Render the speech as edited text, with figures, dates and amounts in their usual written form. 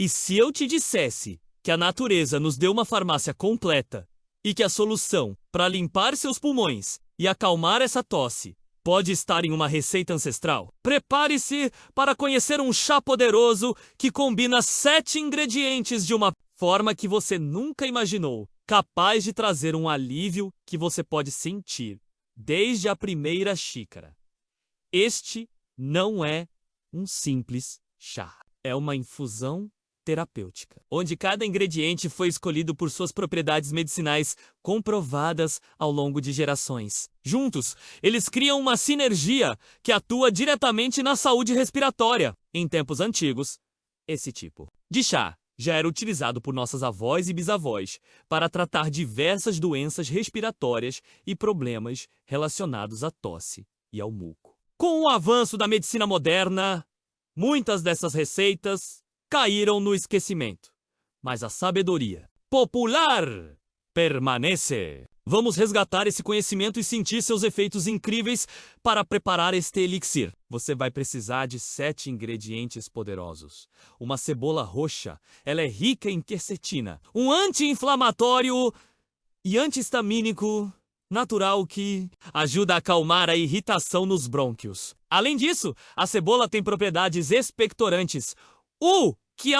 E se eu te dissesse que a natureza nos deu uma farmácia completa e que a solução para limpar seus pulmões e acalmar essa tosse pode estar em uma receita ancestral? Prepare-se para conhecer um chá poderoso que combina 7 ingredientes de uma forma que você nunca imaginou, capaz de trazer um alívio que você pode sentir desde a primeira xícara. Este não é um simples chá. É uma infusão terapêutica, onde cada ingrediente foi escolhido por suas propriedades medicinais comprovadas ao longo de gerações. Juntos, eles criam uma sinergia que atua diretamente na saúde respiratória. Em tempos antigos, esse tipo de chá já era utilizado por nossas avós e bisavós para tratar diversas doenças respiratórias e problemas relacionados à tosse e ao muco. Com o avanço da medicina moderna, muitas dessas receitas caíram no esquecimento, mas a sabedoria popular permanece. Vamos resgatar esse conhecimento e sentir seus efeitos incríveis para preparar este elixir. Você vai precisar de 7 ingredientes poderosos. Uma cebola roxa, ela é rica em quercetina, um anti-inflamatório e anti-histamínico natural que ajuda a acalmar a irritação nos brônquios. Além disso, a cebola tem propriedades expectorantes, que